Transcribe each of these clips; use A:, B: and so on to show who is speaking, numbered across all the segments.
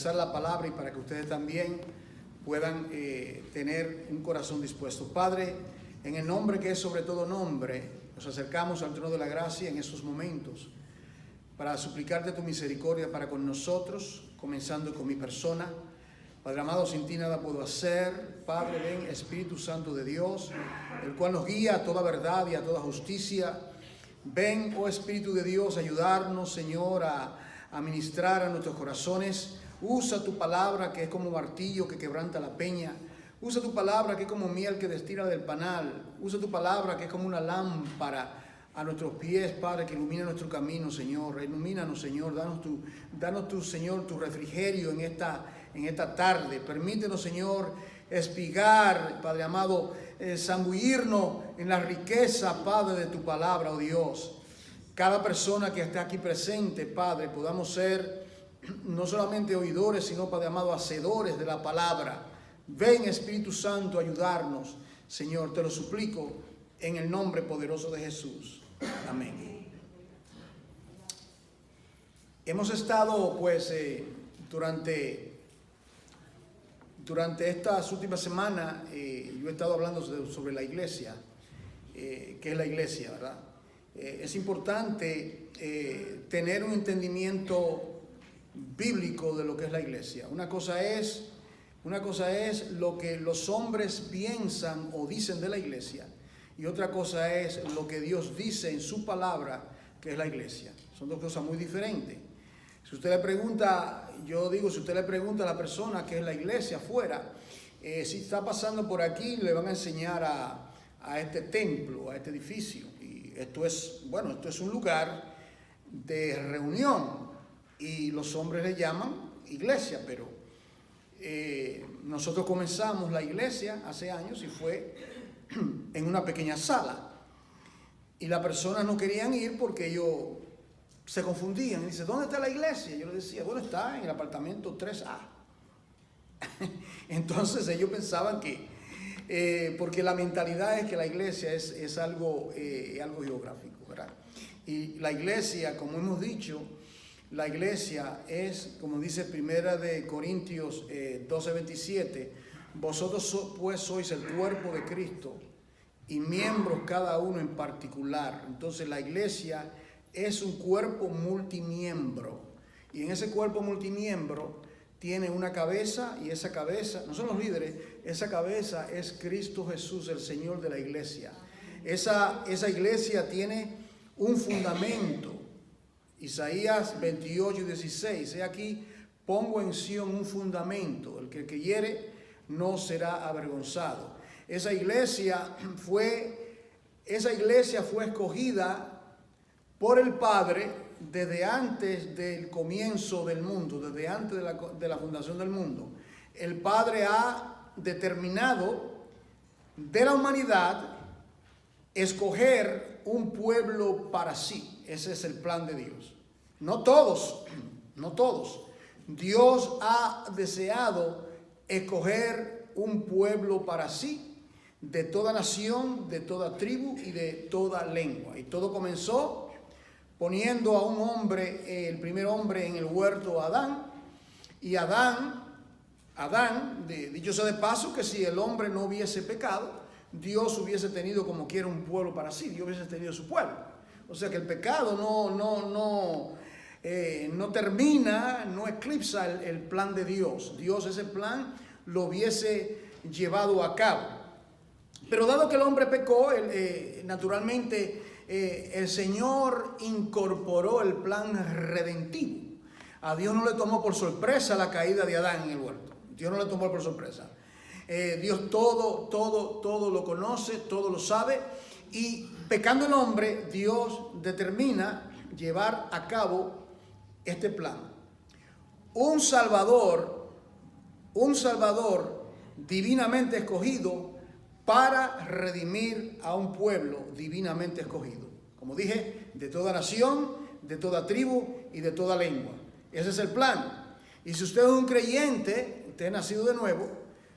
A: expresar la palabra y para que ustedes también puedan tener un corazón dispuesto. Padre, en el nombre que es sobre todo nombre, nos acercamos al trono de la gracia en estos momentos para suplicarte tu misericordia para con nosotros, comenzando con mi persona. Padre amado, sin ti nada puedo hacer. Padre, ven, Espíritu Santo de Dios, el cual nos guía a toda verdad y a toda justicia. Ven, oh Espíritu de Dios, ayudarnos, Señor, a ministrar a nuestros corazones. Usa tu palabra que es como martillo que quebranta la peña. Usa tu palabra que es como miel que destila del panal. Usa tu palabra que es como una lámpara a nuestros pies, Padre, que ilumina nuestro camino, Señor. Ilumínanos, Señor. Danos tu, Señor, tu refrigerio en esta tarde. Permítenos, Señor, espigar, Padre amado, zambullirnos en la riqueza, Padre, de tu palabra, oh Dios. Cada persona que esté aquí presente, Padre, podamos ser no solamente oidores, sino, Padre amado, hacedores de la palabra. Ven, Espíritu Santo, a ayudarnos, Señor, te lo suplico en el nombre poderoso de Jesús. Amén. Hemos estado, pues, durante estas últimas semanas, yo he estado hablando sobre la iglesia, que es la iglesia, ¿verdad? Es importante tener un entendimiento bíblico de lo que es la iglesia. Una cosa es lo que los hombres piensan o dicen de la iglesia, y otra cosa es lo que Dios dice en su palabra, que es la iglesia. Son dos cosas muy diferentes. Si usted le pregunta, si usted le pregunta a la persona que es la iglesia afuera, si está pasando por aquí, le van a enseñar a este templo, a este edificio. Y esto es un lugar de reunión y los hombres le llaman iglesia, pero nosotros comenzamos la iglesia hace años y fue en una pequeña sala. Y las personas no querían ir porque ellos se confundían. Y dice, ¿dónde está la iglesia? Yo les decía, bueno, está en el apartamento 3A. Entonces ellos pensaban que, porque la mentalidad es que la iglesia es algo geográfico, ¿verdad? Y la iglesia, como hemos dicho, la iglesia es, como dice 1 Corintios 12:27, vosotros pues sois el cuerpo de Cristo y miembros cada uno en particular. Entonces la iglesia es un cuerpo multimiembro, y en ese cuerpo multimiembro tiene una cabeza, y esa cabeza, no son los líderes, esa cabeza es Cristo Jesús, el Señor de la iglesia. Esa iglesia tiene un fundamento. Isaías 28:16, he aquí, pongo en Sión un fundamento, el que creyere no será avergonzado. Esa iglesia fue escogida por el Padre desde antes del comienzo del mundo, desde antes de la fundación del mundo. El Padre ha determinado de la humanidad escoger un pueblo para sí. Ese es el plan de Dios. No todos. Dios ha deseado escoger un pueblo para sí, de toda nación, de toda tribu y de toda lengua. Y todo comenzó poniendo a un hombre, el primer hombre en el huerto, Adán. Y Adán, dicho sea de paso, que si el hombre no hubiese pecado, Dios hubiese tenido como quiera un pueblo para sí. Dios hubiese tenido su pueblo. O sea que el pecado no termina, no eclipsa el plan de Dios. Dios ese plan lo hubiese llevado a cabo. Pero dado que el hombre pecó, naturalmente el Señor incorporó el plan redentivo. A Dios no le tomó por sorpresa la caída de Adán en el huerto. Dios no le tomó por sorpresa. Dios todo lo conoce, todo lo sabe, y pecando el hombre, Dios determina llevar a cabo este plan. Un Salvador divinamente escogido para redimir a un pueblo divinamente escogido. Como dije, de toda nación, de toda tribu y de toda lengua. Ese es el plan. Y si usted es un creyente, usted es nacido de nuevo,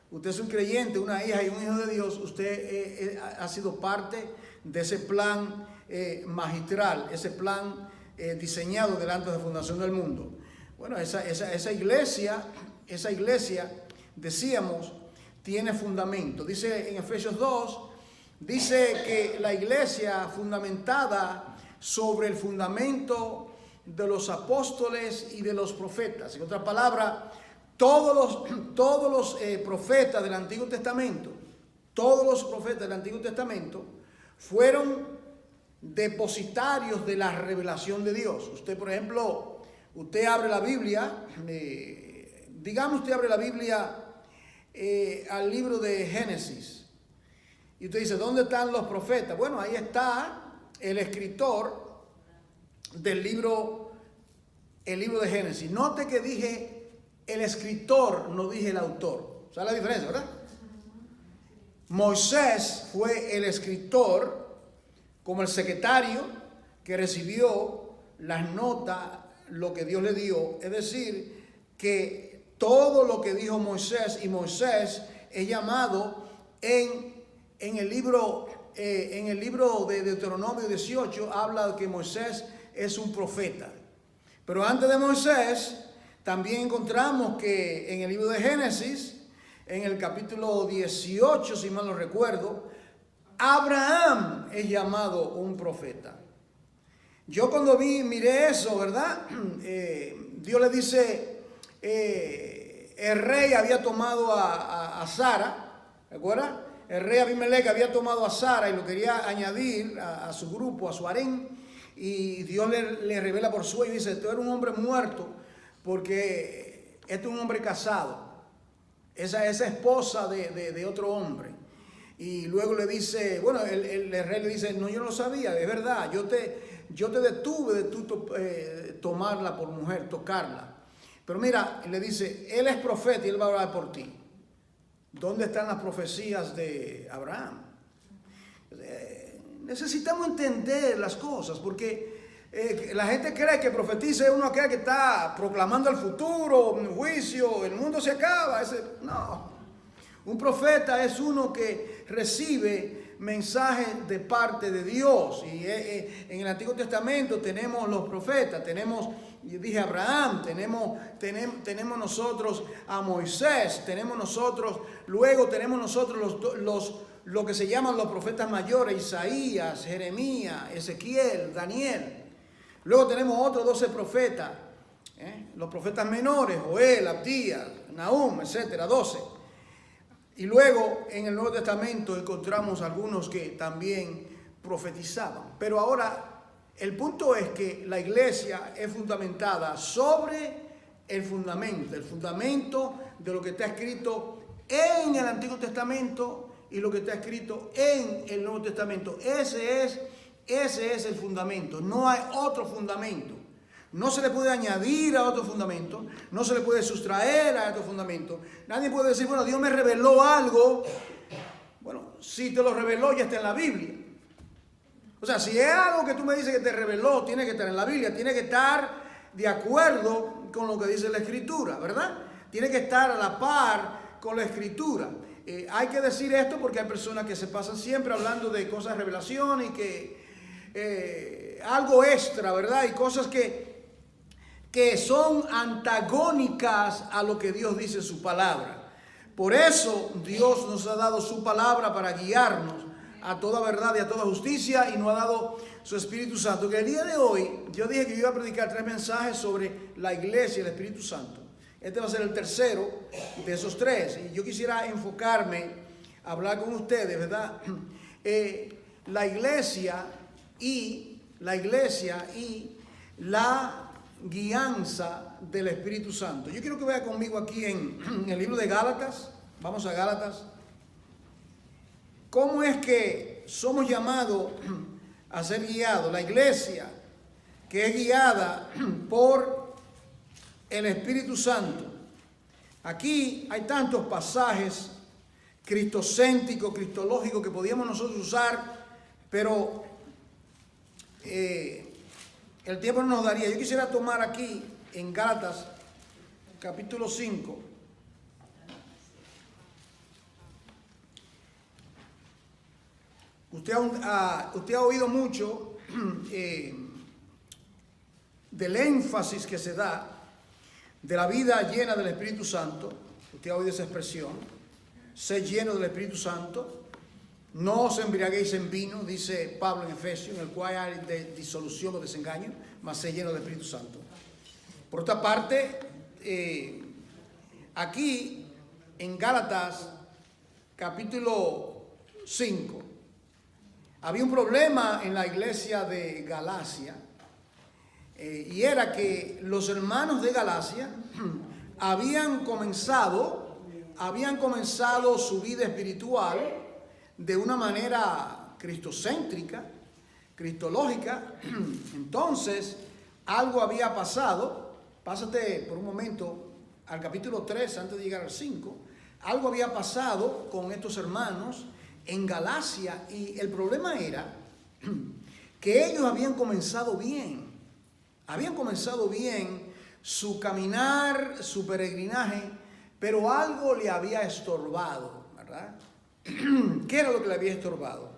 A: usted es un creyente, una hija y un hijo de Dios, usted ha sido parte de ese plan magistral, ese plan diseñado delante de la fundación del mundo. Bueno, esa iglesia, decíamos, tiene fundamento. Dice en Efesios 2, dice que la iglesia fundamentada sobre el fundamento de los apóstoles y de los profetas. En otras palabras, todos los profetas del Antiguo Testamento, fueron depositarios de la revelación de Dios. Usted, por ejemplo, usted abre la Biblia, al libro de Génesis, y usted dice, ¿dónde están los profetas? Bueno, ahí está el escritor del libro de Génesis. Note que dije el escritor, no dije el autor. ¿Sabe la diferencia, verdad? Moisés fue el escritor, como el secretario que recibió las notas, lo que Dios le dio. Es decir, que todo lo que dijo Moisés, y Moisés es llamado en el libro de Deuteronomio 18, habla de que Moisés es un profeta. Pero antes de Moisés, también encontramos que en el libro de Génesis, en el capítulo 18, si mal no recuerdo, Abraham es llamado un profeta. Yo cuando miré eso, ¿verdad? Dios le dice, el rey había tomado a Sara, ¿recuerda? El rey Abimelech había tomado a Sara y lo quería añadir a su grupo, a su harén, y Dios le revela por sueño y dice, tú eres un hombre muerto porque este es un hombre casado. Esa esposa de otro hombre. Y luego le dice, bueno, el rey le dice, no, yo no lo sabía, es verdad, yo te detuve de tú tomarla por mujer, tocarla. Pero mira, le dice, él es profeta y él va a orar por ti. ¿Dónde están las profecías de Abraham? Necesitamos entender las cosas, porque la gente cree que profetiza uno aquel que está proclamando el futuro, un juicio, el mundo se acaba. No, un profeta es uno que recibe mensajes de parte de Dios. Y en el Antiguo Testamento tenemos los profetas, tenemos, yo dije Abraham, tenemos nosotros a Moisés, luego tenemos nosotros lo que se llaman los profetas mayores, Isaías, Jeremías, Ezequiel, Daniel. Luego tenemos otros 12 profetas, los profetas menores, Joel, Abdías, Nahum, etcétera, 12. Y luego en el Nuevo Testamento encontramos algunos que también profetizaban. Pero ahora el punto es que la iglesia es fundamentada sobre el fundamento de lo que está escrito en el Antiguo Testamento y lo que está escrito en el Nuevo Testamento. Ese es el fundamento. No hay otro fundamento. No se le puede añadir a otro fundamento. No se le puede sustraer a otro fundamento. Nadie puede decir, bueno, Dios me reveló algo. Bueno, si te lo reveló, ya está en la Biblia. O sea, si es algo que tú me dices que te reveló, tiene que estar en la Biblia. Tiene que estar de acuerdo con lo que dice la Escritura, ¿verdad? Tiene que estar a la par con la Escritura. Hay que decir esto porque hay personas que se pasan siempre hablando de cosas de revelación y que algo extra, ¿verdad? Y cosas que son antagónicas a lo que Dios dice en su palabra. Por eso Dios nos ha dado su palabra para guiarnos a toda verdad y a toda justicia, y nos ha dado su Espíritu Santo. Que el día de hoy yo dije que yo iba a predicar 3 mensajes sobre la iglesia y el Espíritu Santo. Este va a ser el tercero de esos 3. Y yo quisiera enfocarme, hablar con ustedes, ¿verdad? La iglesia y la guianza del Espíritu Santo. Yo quiero que vea conmigo aquí en el libro de Gálatas. Vamos a Gálatas. ¿Cómo es que somos llamados a ser guiados? La iglesia que es guiada por el Espíritu Santo. Aquí hay tantos pasajes cristocéntricos, cristológicos que podíamos nosotros usar, pero el tiempo no nos daría. Yo quisiera tomar aquí en Gálatas capítulo 5. Usted ha oído mucho del énfasis que se da de la vida llena del Espíritu Santo. Usted ha oído esa expresión, sé lleno del Espíritu Santo. No os embriaguéis en vino, dice Pablo en Efesios, en el cual hay de disolución o desengaño, mas sé lleno del Espíritu Santo. Por otra parte, aquí en Gálatas capítulo 5, había un problema en la iglesia de Galacia, y era que los hermanos de Galacia habían comenzado su vida espiritual de una manera cristocéntrica, cristológica. Entonces, algo había pasado. Pásate por un momento al capítulo 3 antes de llegar al 5. Algo había pasado con estos hermanos en Galacia, y el problema era que ellos habían comenzado bien su caminar, su peregrinaje, pero algo le había estorbado, ¿verdad? ¿Qué era lo que le había estorbado?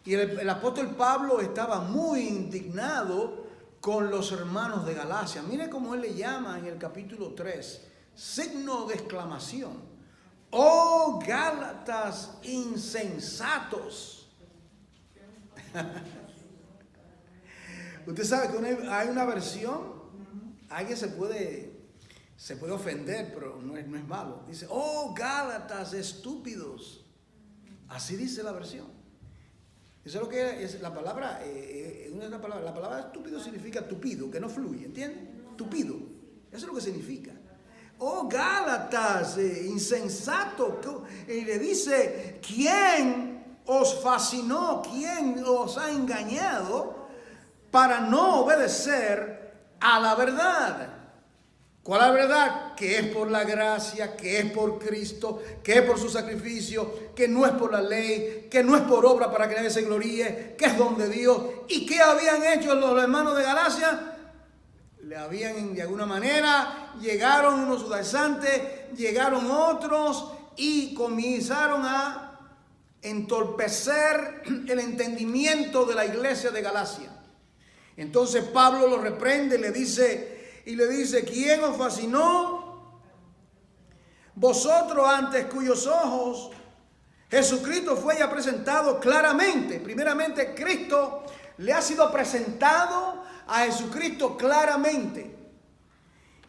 A: Y el apóstol Pablo estaba muy indignado con los hermanos de Galacia. Mire cómo él le llama en el capítulo 3, signo de exclamación: ¡oh Gálatas insensatos! Usted sabe que hay una versión, alguien se puede ofender, pero no es malo. Dice, ¡oh Gálatas estúpidos! Así dice la versión. Eso es lo que es la palabra. La palabra estúpido significa tupido, que no fluye, ¿entiende? Tupido. Eso es lo que significa. Oh Gálatas, insensato. Y le dice, ¿quién os fascinó? ¿Quién os ha engañado para no obedecer a la verdad? ¿Cuál es la verdad? Que es por la gracia, que es por Cristo, que es por su sacrificio, que no es por la ley, que no es por obra para que nadie se gloríe, que es don de Dios. ¿Y qué habían hecho los hermanos de Galacia? Le habían, de alguna manera, llegaron unos judaizantes, llegaron otros y comenzaron a entorpecer el entendimiento de la iglesia de Galacia. Entonces Pablo los reprende, le dice, ¿quién os fascinó? Vosotros, antes cuyos ojos Jesucristo fue ya presentado claramente. Primeramente, Cristo le ha sido presentado a Jesucristo claramente.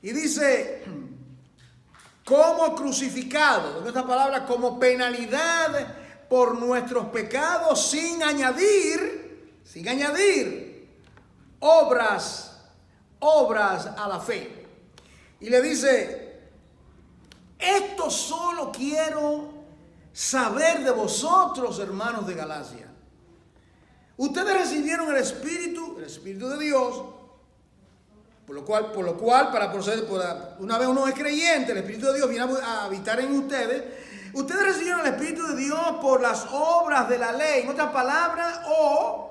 A: Y dice, como crucificado, en esta palabra, como penalidad por nuestros pecados, sin añadir obras a la fe. Y le dice, esto solo quiero saber de vosotros, hermanos de Galacia. Ustedes recibieron el Espíritu de Dios, por lo cual para proceder, una vez uno es creyente, el Espíritu de Dios viene a habitar en ustedes. Ustedes recibieron el Espíritu de Dios por las obras de la ley, en otras palabras, o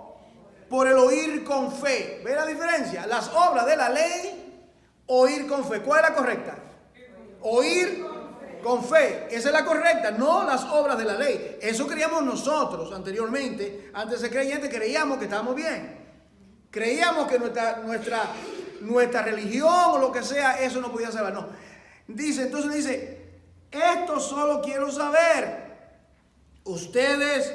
A: por el oír con fe. ¿Ve la diferencia? Las obras de la ley, oír con fe. ¿Cuál es la correcta? Oír con fe. Esa es la correcta, no las obras de la ley. Eso creíamos nosotros anteriormente. Antes de ser creyentes creíamos que estábamos bien. Creíamos que nuestra religión o lo que sea, eso no podía salvar. No. Entonces dice, esto solo quiero saber. Ustedes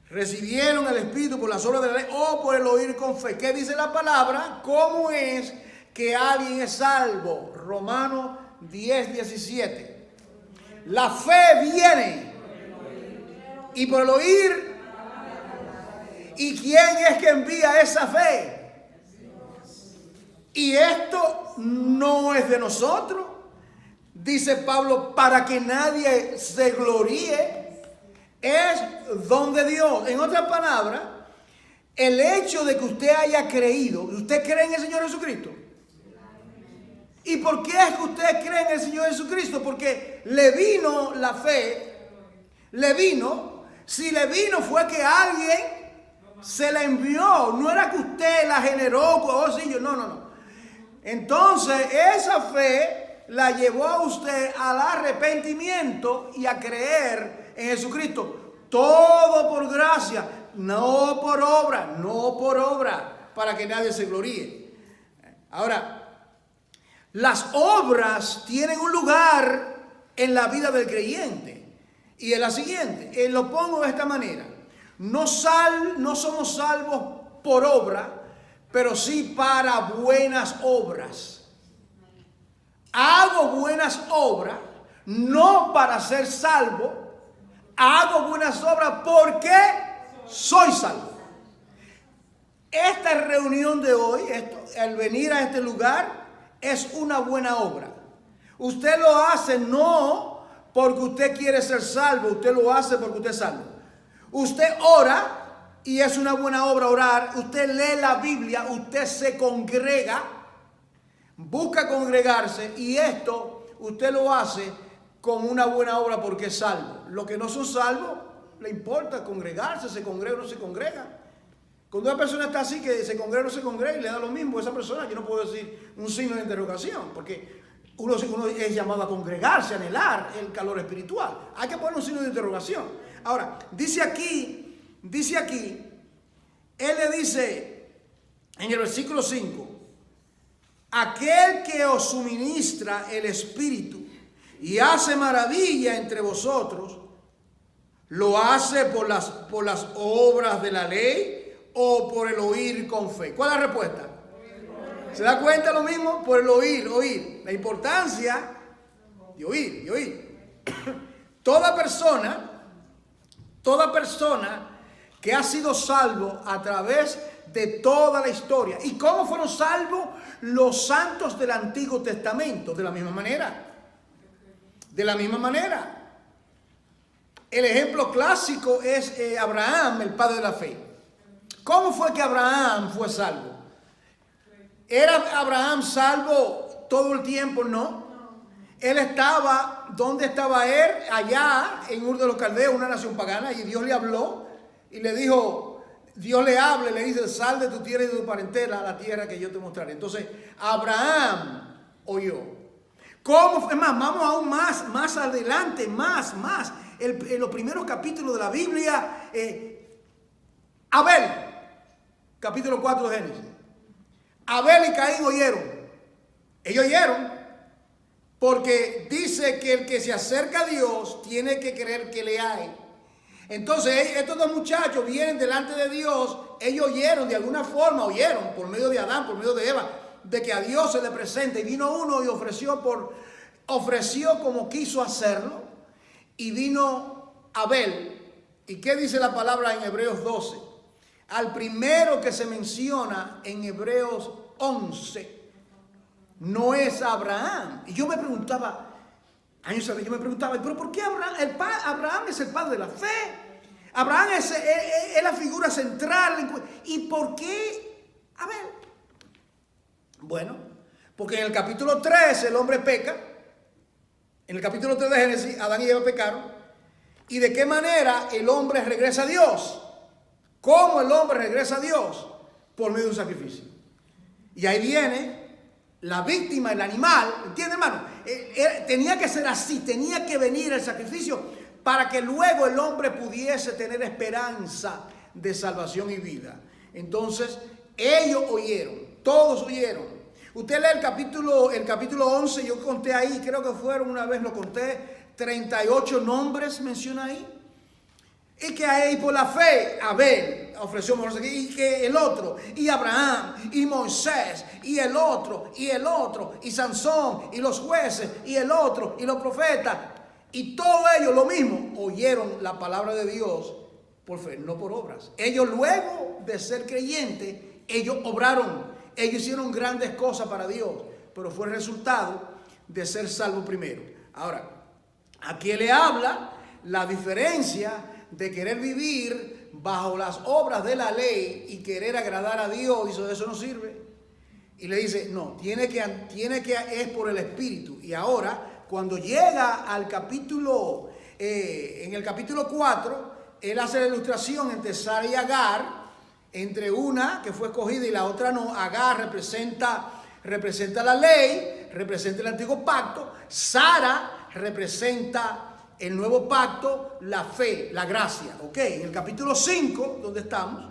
A: recibieron el Espíritu por las obras de la ley o por el oír con fe. ¿Qué dice la palabra? ¿Cómo es que alguien es salvo? Romanos 10:17. La fe viene y por el oír. ¿Y quién es que envía esa fe? Y esto no es de nosotros, dice Pablo, para que nadie se gloríe. Es don de Dios. En otras palabras, el hecho de que usted haya creído, ¿usted cree en el Señor Jesucristo? ¿Y por qué es que usted cree en el Señor Jesucristo? Porque le vino la fe, si le vino fue que alguien se la envió, no era que usted la generó, no. Entonces esa fe la llevó a usted al arrepentimiento y a creer en Jesucristo. Todo por gracia, no por obra, para que nadie se gloríe. Ahora, Las obras tienen un lugar en la vida del creyente. Y es la siguiente, lo pongo de esta manera. No somos salvos por obra, pero sí para buenas obras. Hago buenas obras, no para ser salvo. Hago buenas obras porque soy salvo. Esta reunión de hoy, el venir a este lugar, es una buena obra. Usted lo hace no porque usted quiere ser salvo, usted lo hace porque usted es salvo. Usted ora y es una buena obra orar. Usted lee la Biblia, usted se congrega, busca congregarse y esto usted lo hace como una buena obra porque es salvo. Los que no son salvos, le importa congregarse, se congrega o no se congrega. Cuando una persona está así, que se congrega o no se congrega y le da lo mismo a esa persona, yo no puedo decir un signo de interrogación, porque uno es llamado a congregarse, a anhelar el calor espiritual. Hay que poner un signo de interrogación. Ahora, dice aquí, él le dice en el versículo 5, aquel que os suministra el Espíritu y hace maravilla entre vosotros, ¿lo hace por las obras de la ley o por el oír con fe? ¿Cuál es la respuesta? ¿Se da cuenta lo mismo? Por el oír. La importancia de oír. Toda persona que ha sido salvo a través de toda la historia. ¿Y cómo fueron salvos los santos del Antiguo Testamento? De la misma manera. El ejemplo clásico es Abraham, el padre de la fe. ¿Cómo fue que Abraham fue salvo? ¿Era Abraham salvo todo el tiempo? No. Él estaba, ¿dónde estaba él? Allá en Ur de los Caldeos, una nación pagana, y Dios le habló y le dijo, Dios le habla y le dice, sal de tu tierra y de tu parentela a la tierra que yo te mostraré. Entonces, Abraham oyó. ¿Cómo? Es más, vamos aún más adelante, más. En los primeros capítulos de la Biblia, Abel, capítulo 4 de Génesis. Abel y Caín oyeron. Ellos oyeron porque dice que el que se acerca a Dios tiene que creer que le hay. Entonces estos dos muchachos vienen delante de Dios. Ellos oyeron, de alguna forma oyeron, por medio de Adán, por medio de Eva, de que a Dios se le presenta. Y vino uno y ofreció como quiso hacerlo. Y vino Abel. ¿Y qué dice la palabra en Hebreos 12? Al primero que se menciona en Hebreos 11 no es Abraham. Y yo me preguntaba, ¿pero por qué Abraham? Abraham es el padre de la fe. Abraham es la figura central. ¿Y por qué Abel? Bueno, porque en el capítulo 3 el hombre peca. En el capítulo 3 de Génesis, Adán y Eva pecaron. ¿Y de qué manera el hombre regresa a Dios? ¿Cómo el hombre regresa a Dios? Por medio de un sacrificio. Y ahí viene la víctima, el animal. ¿Entiende, hermano? Tenía que ser así, tenía que venir el sacrificio para que luego el hombre pudiese tener esperanza de salvación y vida. Entonces, ellos oyeron, todos oyeron. Usted lee el capítulo 11, yo conté ahí, creo que fueron, una vez lo conté, 38 nombres menciona ahí. Y que ahí por la fe, Abel ofreció mejor sacrificio, y que el otro, y Abraham, y Moisés, y el otro, y Sansón, y los jueces, y el otro, y los profetas, y todos ellos lo mismo, oyeron la palabra de Dios por fe, no por obras. Ellos luego de ser creyentes, ellos obraron. Ellos hicieron grandes cosas para Dios, pero fue el resultado de ser salvo primero. Ahora, aquí le habla la diferencia de querer vivir bajo las obras de la ley y querer agradar a Dios. Dice, eso no sirve. Y le dice, no, tiene que es por el Espíritu. Y ahora, cuando llega al capítulo, en el capítulo 4, él hace la ilustración entre Sara y Agar. Entre una que fue escogida y la otra no. Agar representa la ley, representa el antiguo pacto. Sara representa el nuevo pacto, la fe, la gracia. Ok, en el capítulo 5, donde estamos,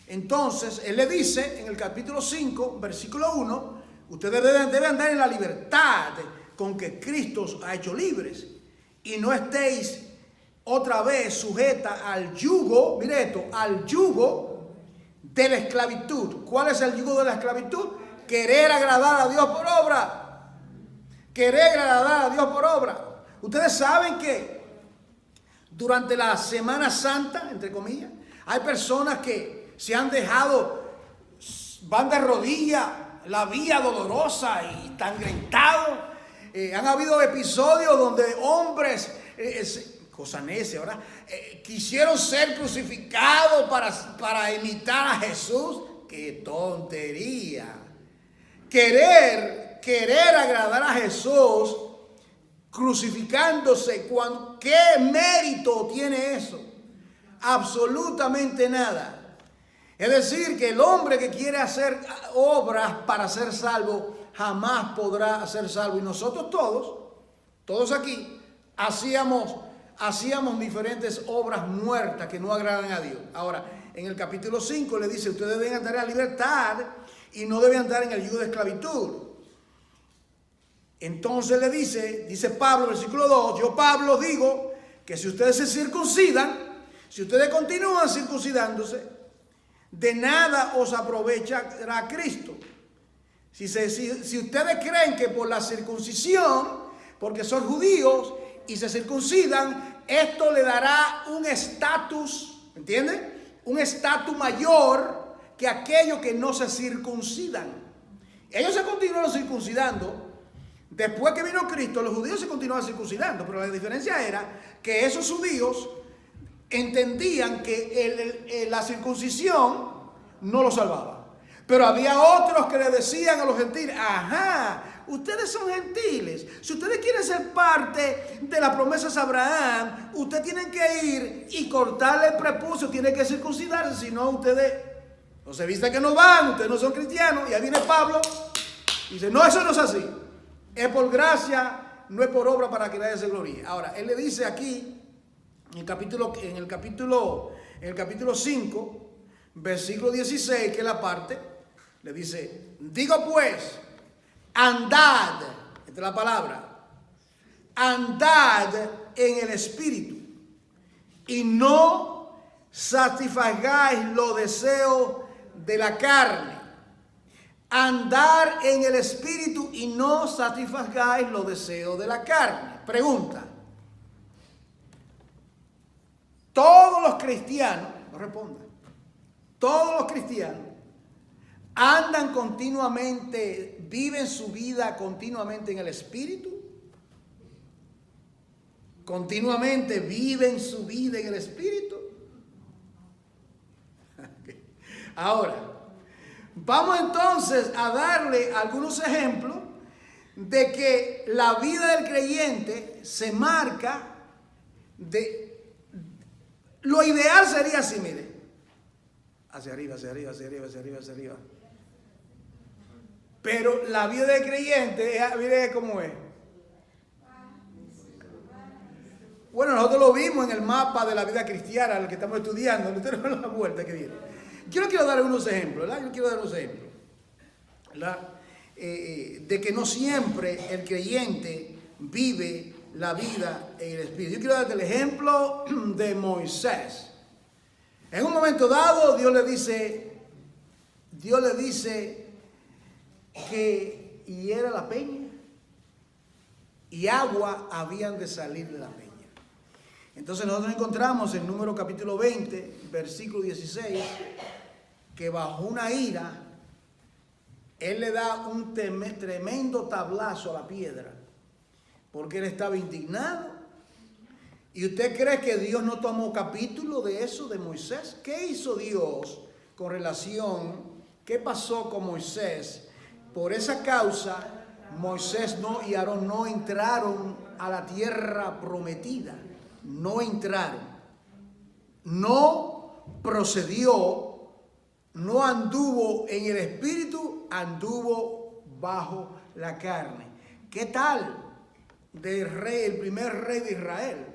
A: entonces él le dice en el capítulo 5, versículo 1, Ustedes deben andar en la libertad con que Cristo os ha hecho libres. Y no estéis otra vez sujeta al yugo, mire esto, al yugo de la esclavitud. ¿Cuál es el yugo de la esclavitud? Querer agradar a Dios por obra. Querer agradar a Dios por obra. Ustedes saben que durante la Semana Santa, entre comillas, hay personas que se han dejado, van de rodillas, la vía dolorosa y están gritados. Han habido episodios donde hombres, cosa necia, ¿verdad? Quisieron ser crucificados para imitar a Jesús. ¡Qué tontería! Querer agradar a Jesús crucificándose, ¿qué mérito tiene eso? Absolutamente nada. Es decir, que el hombre que quiere hacer obras para ser salvo jamás podrá ser salvo. Y nosotros todos aquí, hacíamos diferentes obras muertas que no agradan a Dios. Ahora, en el capítulo 5 le dice, ustedes deben andar en la libertad y no deben andar en el yugo de esclavitud. Entonces le dice Pablo, versículo 2, yo Pablo digo que si ustedes se circuncidan, si ustedes continúan circuncidándose, de nada os aprovechará Cristo. Si ustedes creen que por la circuncisión, porque son judíos y se circuncidan, esto le dará un estatus, ¿entienden? Un estatus mayor que aquellos que no se circuncidan. Ellos se continuaron circuncidando. Después que vino Cristo, los judíos se continuaban circuncidando, pero la diferencia era que esos judíos entendían que la circuncisión no los salvaba. Pero había otros que le decían a los gentiles, ajá, ustedes son gentiles, si ustedes quieren ser parte de las promesas de Abraham, ustedes tienen que ir y cortarle el prepucio, tienen que circuncidarse, si no ustedes no se viste que no van, ustedes no son cristianos. Y ahí viene Pablo y dice, no, eso no es así. Es por gracia, no es por obra para que nadie se gloríe. Ahora, él le dice aquí, en el capítulo 5, versículo 16, que es la parte, le dice, digo pues, andad, esta es la palabra, andad en el Espíritu y no satisfagáis los deseos de la carne. Andar en el Espíritu y no satisfagáis los deseos de la carne. Pregunta. Todos los cristianos, no respondan, todos los cristianos andan continuamente, viven su vida continuamente en el Espíritu. Continuamente viven su vida en el Espíritu. Ahora, vamos entonces a darle algunos ejemplos de que la vida del creyente se marca de... Lo ideal sería así, mire. Hacia arriba, hacia arriba, hacia arriba, hacia arriba, hacia arriba. Pero la vida del creyente, mire cómo es. Bueno, nosotros lo vimos en el mapa de la vida cristiana, el que estamos estudiando. Ustedes ven la vuelta que viene. Yo no quiero dar algunos ejemplos, ¿verdad? Yo quiero dar unos ejemplos, ¿verdad? De que no siempre el creyente vive la vida en el Espíritu. Yo quiero darte el ejemplo de Moisés. En un momento dado, Dios le dice que hiera la peña y agua habían de salir de la peña. Entonces nosotros encontramos en Números capítulo 20, versículo 16, que bajo una ira, él le da un tremendo tablazo a la piedra, porque él estaba indignado. ¿Y usted cree que Dios no tomó capítulo de eso, de Moisés? ¿Qué hizo Dios con relación? ¿Qué pasó con Moisés? Por esa causa, Moisés y Aarón no entraron a la tierra prometida. No entraron. No procedió, no anduvo en el Espíritu, anduvo bajo la carne. ¿Qué tal del rey, el primer rey de Israel?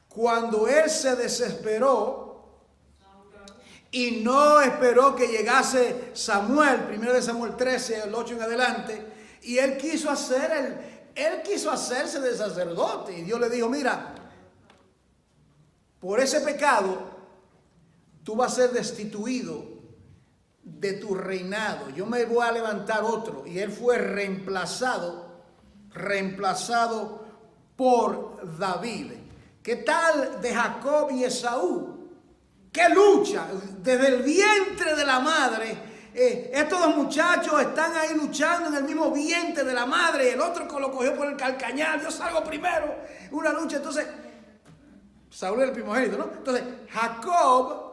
A: Cuando él se desesperó, y no esperó que llegase Samuel, 1 Samuel 13, el 8 en adelante, y él quiso hacerse de sacerdote. Y Dios le dijo, mira, por ese pecado tú vas a ser destituido de tu reinado. Yo me voy a levantar otro. Y él fue reemplazado por David. ¿Qué tal de Jacob y Esaú? ¡Qué lucha! Desde el vientre de la madre, estos dos muchachos están ahí luchando en el mismo vientre de la madre. El otro lo cogió por el calcañar. Yo salgo primero. Una lucha. Entonces, Saúl es el primogénito, ¿no? Entonces, Jacob,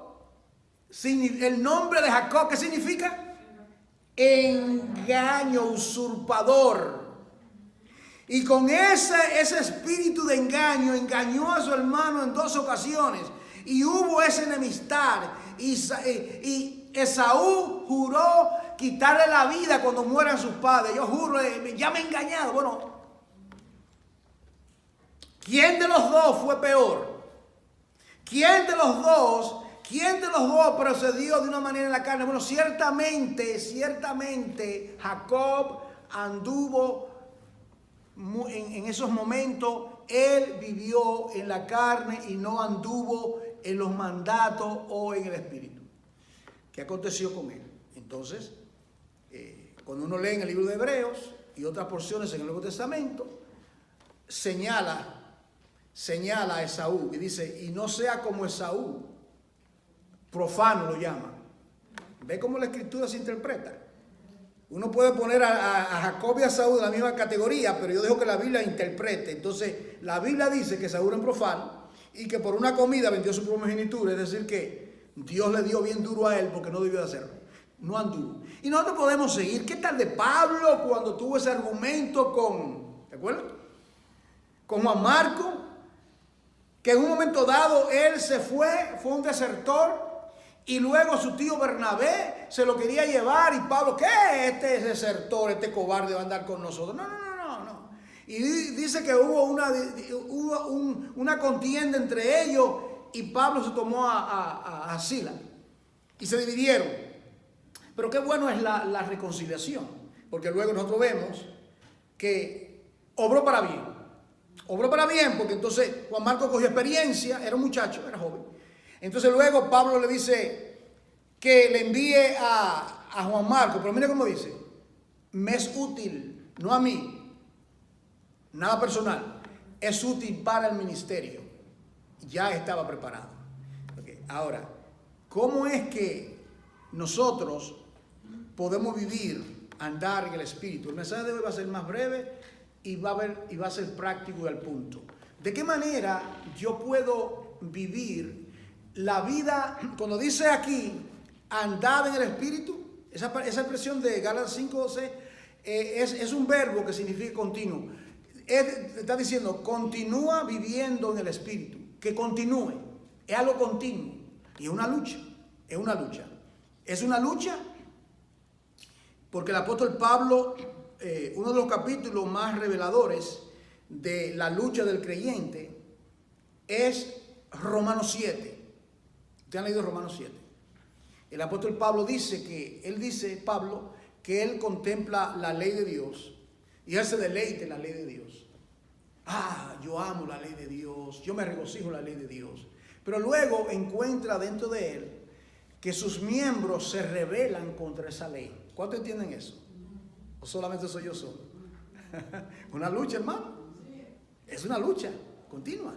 A: el nombre de Jacob, ¿qué significa? Engaño, usurpador. Y con ese espíritu de engaño, engañó a su hermano en 2 ocasiones. Y hubo esa enemistad. Y Esaú juró quitarle la vida cuando mueran sus padres. Yo juro, ya me he engañado. Bueno, ¿quién de los dos fue peor? ¿Quién de los dos procedió de una manera en la carne? Bueno, ciertamente Jacob anduvo en esos momentos. Él vivió en la carne y no anduvo en los mandatos o en el espíritu. ¿Qué aconteció con él? Entonces, cuando uno lee en el libro de Hebreos y otras porciones en el Nuevo Testamento, señala a Esaú y dice, y no sea como Esaú, profano lo llama. ¿Ve cómo la escritura se interpreta? Uno puede poner a Jacob y a Esaú de la misma categoría, pero yo dejo que la Biblia interprete. Entonces, la Biblia dice que Esaú era un profano y que por una comida vendió su primogenitura, es decir, que Dios le dio bien duro a él porque no debió de hacerlo. No anduvo. Y nosotros podemos seguir. ¿Qué tal de Pablo cuando tuvo ese argumento ¿te acuerdas? Con Juan Marco, que en un momento dado él fue un desertor, y luego su tío Bernabé se lo quería llevar, y Pablo, ¿qué? Este desertor, este cobarde va a andar con nosotros. No. Y dice que hubo una contienda entre ellos, y Pablo se tomó a Silas y se dividieron. Pero qué bueno es la reconciliación, porque luego nosotros vemos que obró para bien. Obró para bien, porque entonces Juan Marco cogió experiencia, era un muchacho, era joven. Entonces luego Pablo le dice que le envíe a Juan Marco, pero mire cómo dice, me es útil, no a mí, nada personal, es útil para el ministerio. Ya estaba preparado. Okay. Ahora, ¿cómo es que nosotros podemos vivir, andar en el Espíritu? El mensaje de hoy va a ser más breve y va a ser práctico y al punto. ¿De qué manera yo puedo vivir la vida? Cuando dice aquí, andad en el Espíritu, esa expresión de Gálatas 5:12 es un verbo que significa continuo. Está diciendo, continúa viviendo en el Espíritu, que continúe, es algo continuo, y es una lucha, es una lucha, porque el apóstol Pablo, uno de los capítulos más reveladores de la lucha del creyente es Romanos 7. ¿Ustedes han leído Romanos 7? El apóstol Pablo Pablo, que él contempla la ley de Dios y él se deleita en la ley de Dios. Yo amo la ley de Dios, yo me regocijo en la ley de Dios. Pero luego encuentra dentro de él que sus miembros se rebelan contra esa ley. ¿Cuántos entienden eso? ¿O solamente soy yo solo? Una lucha, hermano. Es una lucha continua.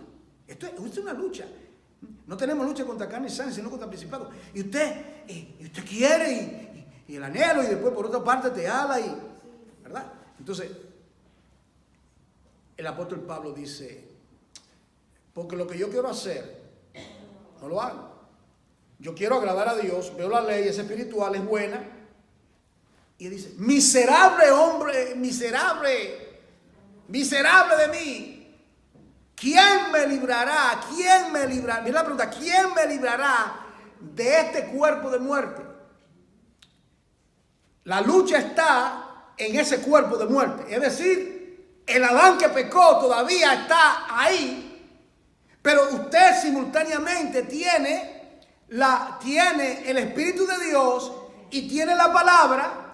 A: Esto es una lucha. No tenemos lucha contra carne y sangre, sino contra principados. Y usted quiere y el anhelo, y después por otra parte te ala, ¿verdad? Entonces, el apóstol Pablo dice, porque lo que yo quiero hacer, no lo hago. Yo quiero agradar a Dios, veo la ley, es espiritual, es buena. Y dice, miserable hombre, miserable de mí. ¿Quién me librará? Mira la pregunta, ¿quién me librará de este cuerpo de muerte? La lucha está en ese cuerpo de muerte. Es decir, el Adán que pecó todavía está ahí, pero usted simultáneamente tiene tiene el Espíritu de Dios y tiene la palabra,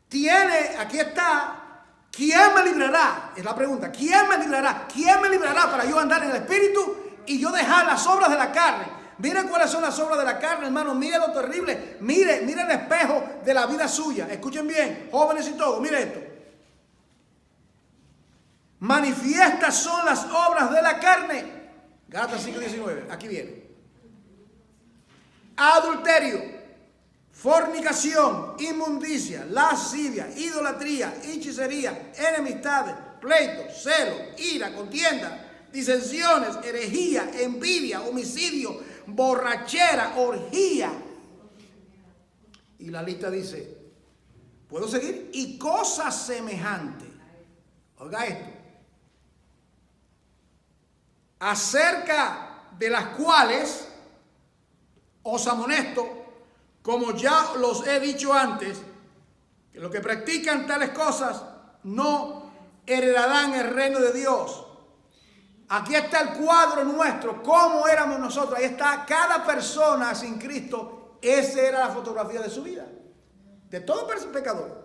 A: tiene, aquí está, ¿quién me librará? Es la pregunta, ¿quién me librará? ¿Quién me librará para yo andar en el Espíritu y yo dejar las obras de la carne? Miren cuáles son las obras de la carne, hermano. Mire lo terrible. Mire el espejo de la vida suya. Escuchen bien, jóvenes y todos, mire esto. Manifiestas son las obras de la carne. Gálatas 5:19, aquí viene. Adulterio, fornicación, inmundicia, lascivia, idolatría, hechicería, enemistades, pleitos, celos, ira, contienda, disensiones, herejía, envidia, homicidio, borrachera, orgía. Y la lista dice, ¿puedo seguir? Y cosas semejantes. Oiga esto. Acerca de las cuales os amonesto, como ya los he dicho antes, que los que practican tales cosas no heredarán el reino de Dios. Aquí está el cuadro nuestro, cómo éramos nosotros. Ahí está cada persona sin Cristo. Esa era la fotografía de su vida, de todo pecador.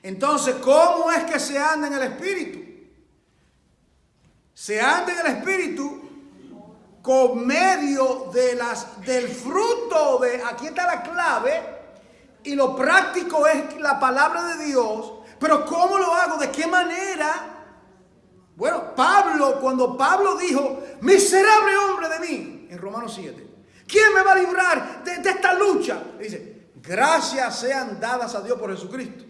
A: Entonces, ¿cómo es que se anda en el Espíritu? Se anda en el Espíritu con medio del fruto de, aquí está la clave, y lo práctico es la palabra de Dios. Pero ¿cómo lo hago? ¿De qué manera? Bueno, cuando Pablo dijo, miserable hombre de mí, en Romanos 7, ¿quién me va a librar de esta lucha? Dice, gracias sean dadas a Dios por Jesucristo.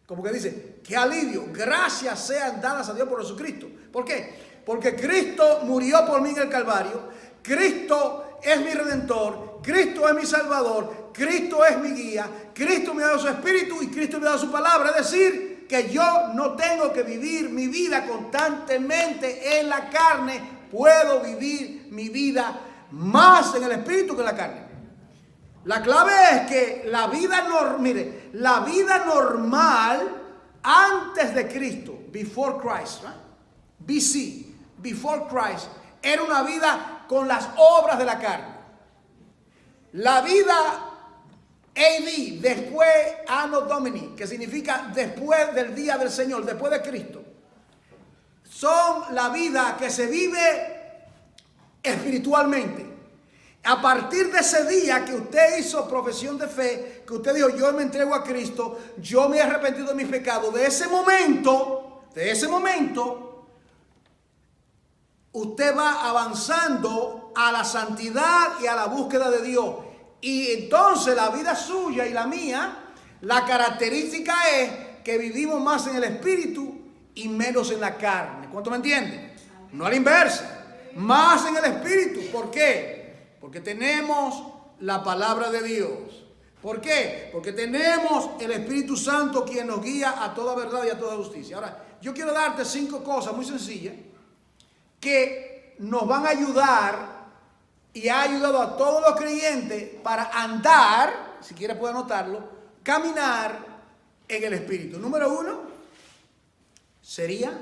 A: Como que dice, qué alivio, gracias sean dadas a Dios por Jesucristo. ¿Por qué? Porque Cristo murió por mí en el Calvario, Cristo es mi Redentor, Cristo es mi Salvador, Cristo es mi guía, Cristo me ha dado su Espíritu y Cristo me ha dado su palabra. Es decir, que yo no tengo que vivir mi vida constantemente en la carne, puedo vivir mi vida más en el Espíritu que en la carne. La clave es que la vida normal antes de Cristo, before Christ, ¿no? BC, before Christ, era una vida con las obras de la carne. La vida AD, después Anno Domini, que significa después del día del Señor, después de Cristo, son la vida que se vive espiritualmente. A partir de ese día que usted hizo profesión de fe, que usted dijo, yo me entrego a Cristo, yo me he arrepentido de mis pecados, de ese momento, usted va avanzando a la santidad y a la búsqueda de Dios. Y entonces la vida suya y la mía, la característica es que vivimos más en el Espíritu y menos en la carne. ¿Cuánto me entienden? No a la inversa, más en el Espíritu. ¿Por qué? Porque tenemos la palabra de Dios. ¿Por qué? Porque tenemos el Espíritu Santo quien nos guía a toda verdad y a toda justicia. Ahora, yo quiero darte 5 cosas muy sencillas que nos van a ayudar y ha ayudado a todos los creyentes para andar, si quiere puede anotarlo, caminar en el Espíritu. Número 1 sería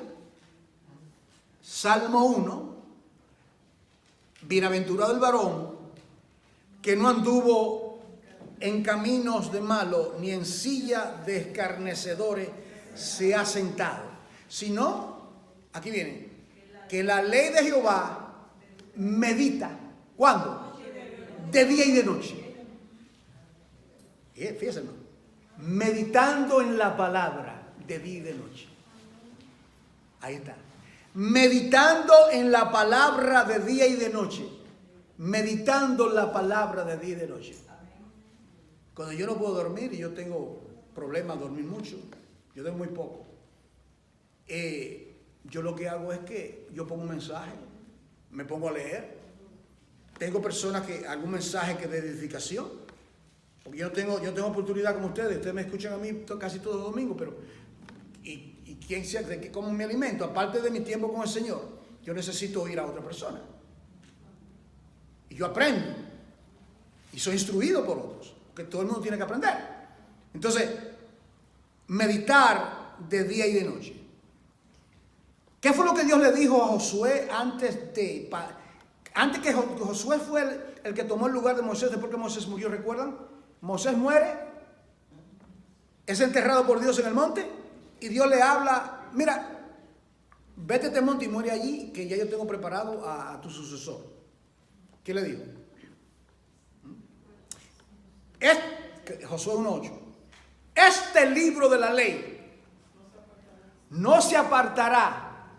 A: Salmo 1, bienaventurado el varón que no anduvo en caminos de malo, ni en silla de escarnecedores se ha sentado, sino, aquí viene, que la ley de Jehová medita. ¿Cuándo? De día y de noche. Fíjense, hermano. Meditando en la palabra de día y de noche. Ahí está. Meditando en la palabra de día y de noche. Meditando la palabra de día y de noche. Cuando yo no puedo dormir y yo tengo problemas de dormir mucho, yo duermo muy poco. Yo lo que hago es que yo pongo un mensaje, me pongo a leer. Tengo personas que algún mensaje que de edificación, porque yo tengo oportunidad como ustedes me escuchan a mí casi todos los domingos, pero y quién sabe cómo me alimento, aparte de mi tiempo con el Señor, yo necesito oír a otra persona. Y yo aprendo y soy instruido por otros, porque todo el mundo tiene que aprender. Entonces, meditar de día y de noche. ¿Qué fue lo que Dios le dijo a Josué antes Antes que Josué fue el que tomó el lugar de Moisés después que Moisés murió, ¿recuerdan? Moisés muere, es enterrado por Dios en el monte y Dios le habla, mira, vete a este monte y muere allí, que ya yo tengo preparado a tu sucesor. ¿Qué le dijo? Josué 1:8. Este libro de la ley no se apartará.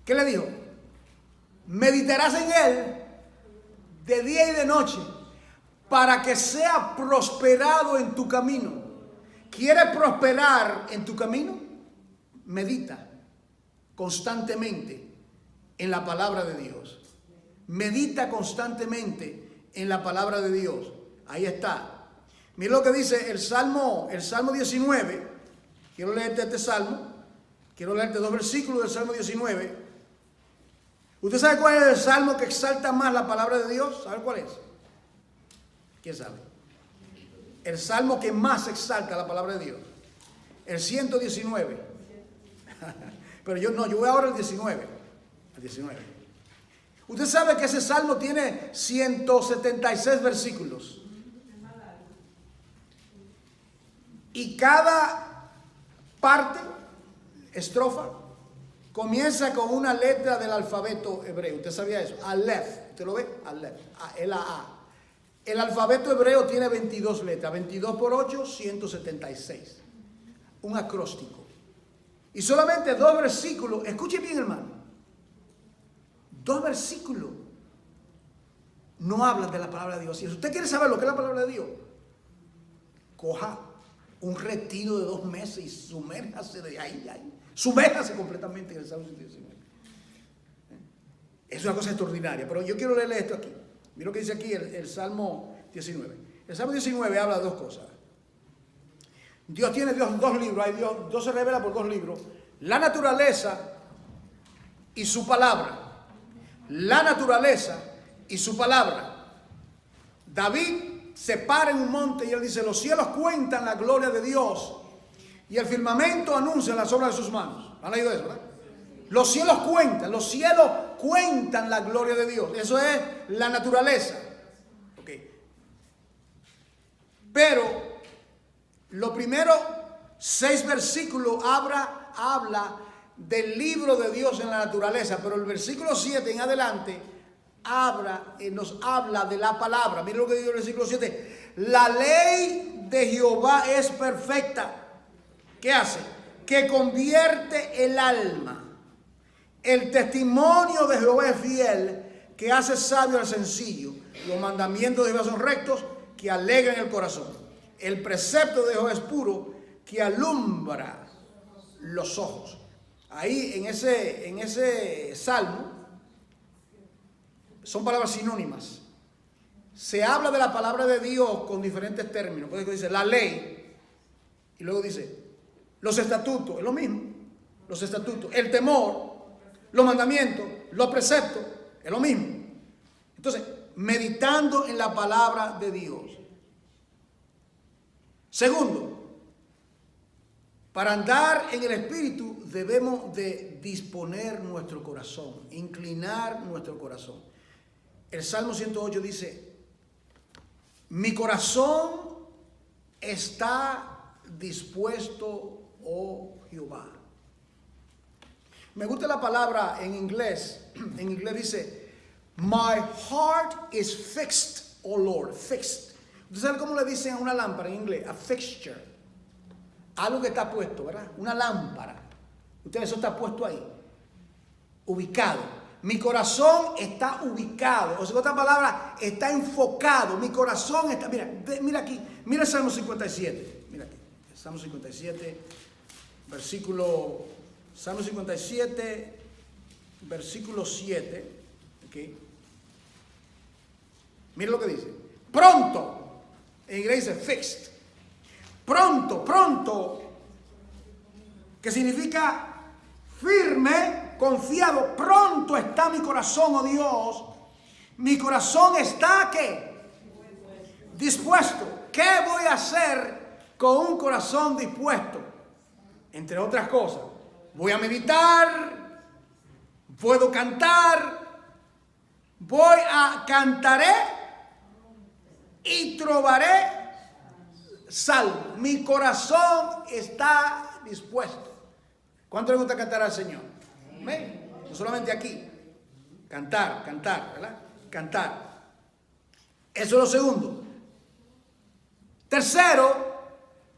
A: ¿Qué le dijo? Meditarás en él de día y de noche para que sea prosperado en tu camino. ¿Quieres prosperar en tu camino? Medita constantemente en la palabra de Dios. Medita constantemente en la palabra de Dios. Ahí está. Mira lo que dice el Salmo 19. Quiero leerte este salmo. Quiero leerte 2 versículos del Salmo 19. ¿Usted sabe cuál es el salmo que exalta más la palabra de Dios? ¿Sabe cuál es? ¿Quién sabe? El salmo que más exalta la palabra de Dios. El 119. Pero yo voy ahora al 19. Al 19. Usted sabe que ese salmo tiene 176 versículos. Y cada parte, estrofa, comienza con una letra del alfabeto hebreo. ¿Usted sabía eso? Aleph. ¿Usted lo ve? Aleph. A. El alfabeto hebreo tiene 22 letras. 22 por 8, 176. Un acróstico. Y solamente 2 versículos. Escuche bien, hermano. 2 versículos no hablan de la palabra de Dios. Y si usted quiere saber lo que es la palabra de Dios, coja un retiro de 2 meses y sumérjase de ahí. Sumérjase completamente en el Salmo 119. Es una cosa extraordinaria. Pero yo quiero leerle esto aquí. Mira lo que dice aquí el Salmo 19. El Salmo 19 habla de 2 cosas. Dios tiene dos libros. Dios se revela por 2 libros. La naturaleza y su palabra. La naturaleza y su palabra. David se para en un monte y él dice: los cielos cuentan la gloria de Dios y el firmamento anuncia las obras de sus manos. ¿Han leído eso, verdad? Los cielos cuentan la gloria de Dios. Eso es la naturaleza. Okay. Pero los primeros 6 versículos habla del libro de Dios en la naturaleza, pero el versículo 7 en adelante nos habla de la palabra. Mira lo que dice el versículo 7. La ley de Jehová es perfecta. ¿Qué hace? Que convierte el alma. El testimonio de Jehová es fiel, que hace sabio al sencillo. Los mandamientos de Jehová son rectos, que alegran el corazón. El precepto de Jehová es puro, que alumbra los ojos. Ahí en ese salmo son palabras sinónimas. Se habla de la palabra de Dios con diferentes términos. Por ejemplo, dice la ley, y luego dice los estatutos, es lo mismo. Los estatutos, el temor, los mandamientos, los preceptos, es lo mismo. Entonces, meditando en la palabra de Dios. Segundo, para andar en el Espíritu debemos de disponer nuestro corazón, inclinar nuestro corazón. El Salmo 108 dice: mi corazón está dispuesto, oh Jehová. Me gusta la palabra en inglés. En inglés dice: my heart is fixed, oh Lord, fixed. ¿Usted sabe cómo le dicen a una lámpara en inglés? A fixture. Algo que está puesto, ¿verdad? Una lámpara. Usted, eso está puesto ahí. Ubicado. Mi corazón está ubicado. O sea, en otras palabras, está enfocado. Mi corazón está... Mira aquí. Mira el Salmo 57. Mira aquí. El Salmo 57, versículo... Salmo 57, versículo 7. ¿Okay? Mira lo que dice. Pronto. En inglés dice fixed. Pronto, que significa firme, confiado. Pronto está mi corazón, oh Dios. Mi corazón está, ¿qué? Dispuesto. ¿Qué voy a hacer con un corazón dispuesto? Entre otras cosas, voy a meditar, puedo cantar, cantaré y trovaré salmo. Mi corazón está dispuesto. ¿Cuánto le gusta cantar al Señor? Amén. No solamente aquí. Cantar, ¿verdad? Cantar. Eso es lo segundo. Tercero,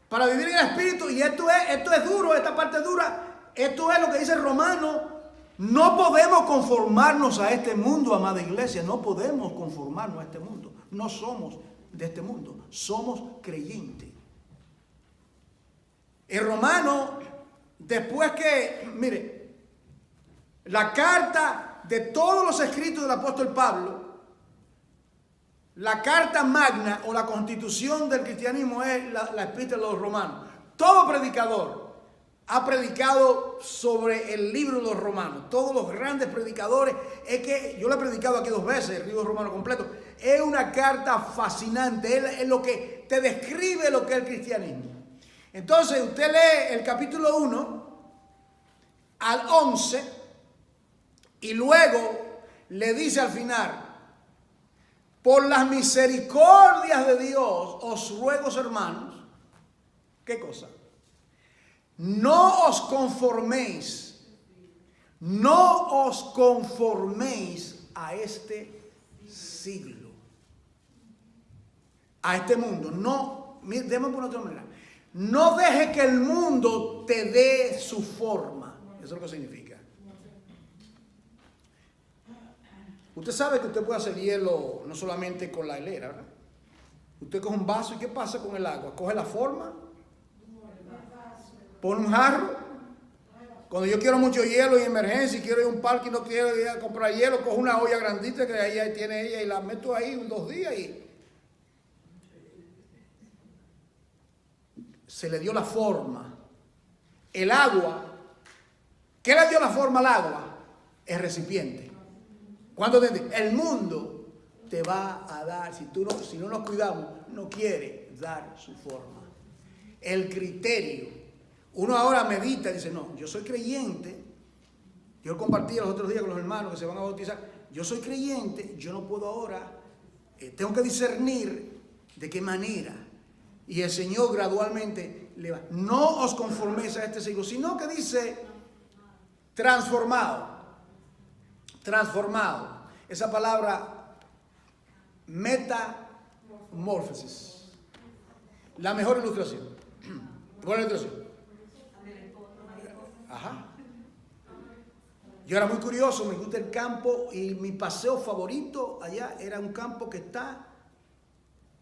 A: para vivir en el Espíritu, y esto es duro, esta parte es dura, esto es lo que dice Romano. No podemos conformarnos a este mundo, amada iglesia, no podemos conformarnos a este mundo. No somos de este mundo, somos creyentes. El Romano, después que, mire, la carta de todos los escritos del apóstol Pablo, la carta magna o la constitución del cristianismo es la epístola de los romanos. Todo predicador ha predicado sobre el libro de los romanos. Todos los grandes predicadores, es que yo lo he predicado aquí 2 veces, el libro romano completo. Es una carta fascinante, es lo que te describe lo que es el cristianismo. Entonces usted lee el capítulo 1 al 11 y luego le dice al final: por las misericordias de Dios os ruego, hermanos, ¿qué cosa? No os conforméis a este siglo, a este mundo. No, déjame por otra manera. No deje que el mundo te dé su forma. Eso es lo que significa. Usted sabe que usted puede hacer hielo no solamente con la hilera, ¿verdad? Usted coge un vaso y ¿qué pasa con el agua? Coge la forma, pone un jarro. Cuando yo quiero mucho hielo y emergencia y quiero ir a un parque y no quiero ir a comprar hielo, cojo una olla grandita que ahí tiene ella y la meto ahí 2 días y se le dio la forma. El agua, ¿qué le dio la forma al agua? El recipiente. Cuando el mundo te va a dar, si no nos cuidamos, no quiere dar su forma. El criterio. Uno ahora medita y dice, no, yo soy creyente. Yo compartí los otros días con los hermanos que se van a bautizar. Yo soy creyente, yo no puedo ahora, tengo que discernir de qué manera. Y el Señor gradualmente le va. No os conforméis a este siglo, sino que dice transformado. Transformado. Esa palabra metamorfosis. La mejor ilustración. Buena ilustración. Ajá. Yo era muy curioso, me gusta el campo y mi paseo favorito allá era un campo que está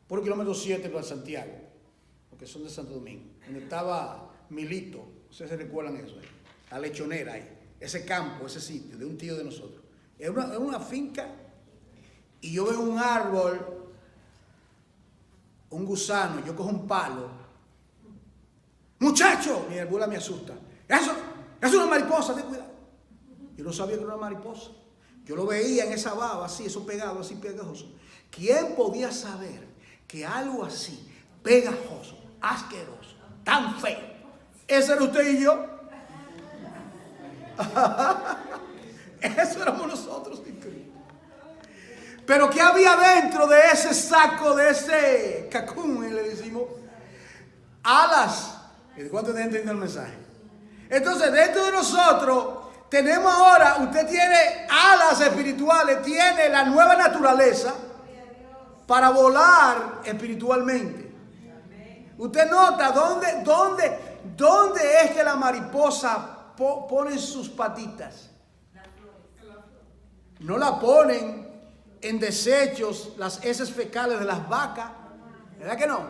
A: por el kilómetro 7 para Santiago, porque son de Santo Domingo, donde estaba Milito, ustedes se recuerdan eso, la lechonera ahí, ese campo, ese sitio de un tío de nosotros. Es una finca y yo veo un árbol, un gusano, yo cojo un palo. Muchacho, mi abuela me asusta. Eso es una mariposa, ten cuidado. Yo no sabía que era una mariposa. Yo lo veía en esa baba, así, eso pegado, así pegajoso. ¿Quién podía saber que algo así, pegajoso, asqueroso, tan feo, ese era usted y yo? Eso éramos nosotros, increíble. Pero ¿qué había dentro de ese saco, de ese cacún, le decimos? Alas. ¿Cuántos de entienden el mensaje? Entonces, dentro de nosotros tenemos ahora, usted tiene alas espirituales, tiene la nueva naturaleza para volar espiritualmente. Usted nota dónde es que la mariposa pone sus patitas. No la ponen en desechos, las heces fecales de las vacas, ¿verdad que no?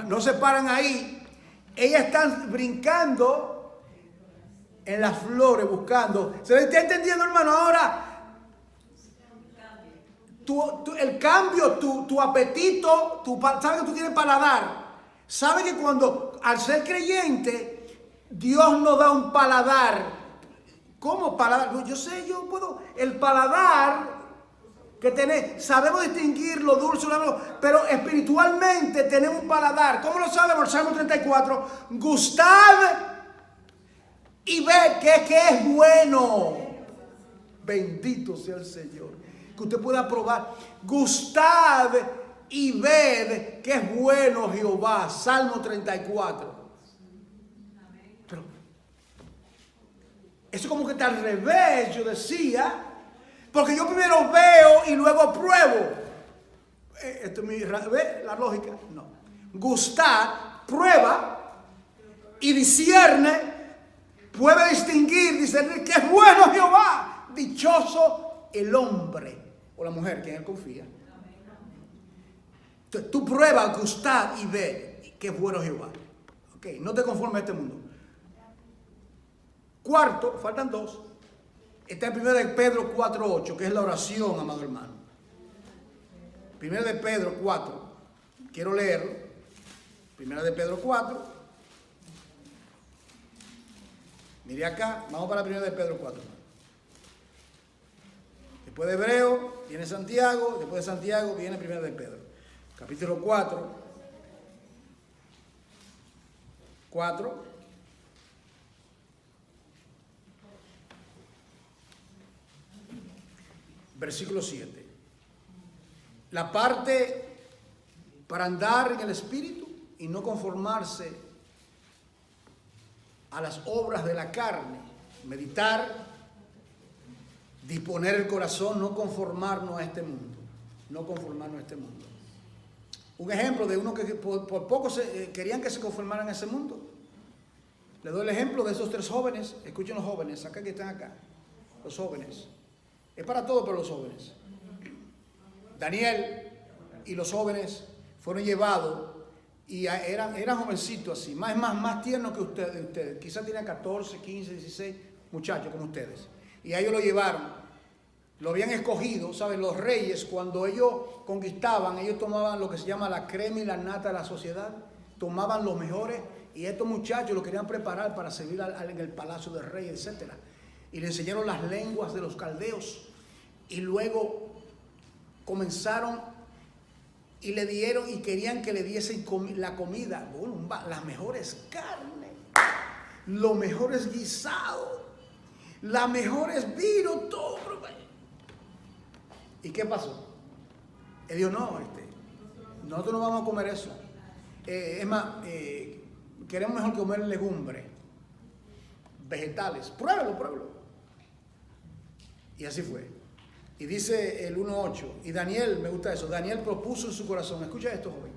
A: No se paran ahí. Ellas están brincando en las flores, buscando. ¿Se está entendiendo, hermano? Ahora, el cambio, tu apetito, sabes que tú tienes paladar. Sabes que cuando, al ser creyente, Dios nos da un paladar. ¿Cómo paladar? Yo sé, yo puedo, el paladar que tenemos, sabemos distinguir lo dulce, pero espiritualmente tenemos un paladar. ¿Cómo lo sabemos? El Salmo 34, gustad y ved que es bueno. Bendito sea el Señor. que usted pueda probar. Gustad y ved que es bueno Jehová. Salmo 34. Pero eso como que está al revés, yo decía. Porque yo primero veo y luego pruebo. Esto es ¿ve la lógica? No. Gustad, prueba y discierne. Puede discernir que es bueno Jehová. Dichoso el hombre o la mujer que en él confía. Entonces, tú pruebas, gustad y ve que es bueno Jehová. Okay, no te conformes a este mundo. Cuarto, faltan dos. Está en 1 de Pedro 4:8, que es la oración, amado hermano. 1 de Pedro 4. Quiero leerlo. 1 de Pedro 4. Mire acá, vamos para 1 de Pedro 4. Después de Hebreo viene Santiago, después de Santiago viene 1 de Pedro. Capítulo 4. Versículo 7. La parte para andar en el Espíritu y no conformarse a las obras de la carne. Meditar, disponer el corazón, no conformarnos a este mundo. No conformarnos a este mundo. Un ejemplo de uno que por poco querían que se conformaran a ese mundo. Le doy el ejemplo de esos tres jóvenes. Escuchen los jóvenes, acá que están acá. Los jóvenes. Es para todos, pero los jóvenes. Daniel y los jóvenes fueron llevados y eran jovencitos así, más tiernos que ustedes. Quizás tenían 14, 15, 16 muchachos como ustedes. Y a ellos lo llevaron. Lo habían escogido, ¿saben? Los reyes, cuando ellos conquistaban, ellos tomaban lo que se llama la crema y la nata de la sociedad. Tomaban los mejores y estos muchachos lo querían preparar para servir en el palacio del rey, etc. Y le enseñaron las lenguas de los caldeos. Y luego comenzaron y le dieron y querían que le diesen la comida, las mejores carnes, los mejores guisados, las mejores vinos, todo. ¿Y qué pasó? Él dijo, no, nosotros no vamos a comer eso. Es más, queremos mejor comer legumbres, vegetales. Pruébalo. Y así fue. Y dice el 1:8, y Daniel, me gusta eso, Daniel propuso en su corazón, escucha esto, joven.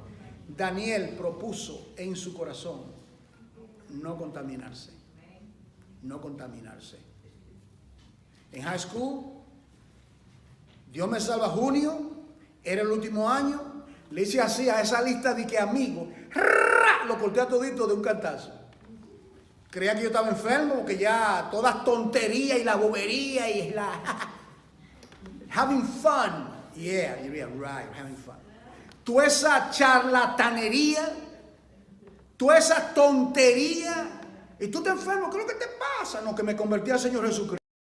A: Daniel propuso en su corazón no contaminarse. No contaminarse. En high school, Dios me salva junio, era el último año, le hice así a esa lista de que amigos, lo corté a todito de un cantazo. Creía que yo estaba enfermo, que ya todas tonterías y la bobería y la... having fun. Yeah, right, having fun. Toda esa charlatanería, toda esa tontería, y tú te enfermo, ¿qué es lo que te pasa? No, que me convertí al Señor Jesucristo.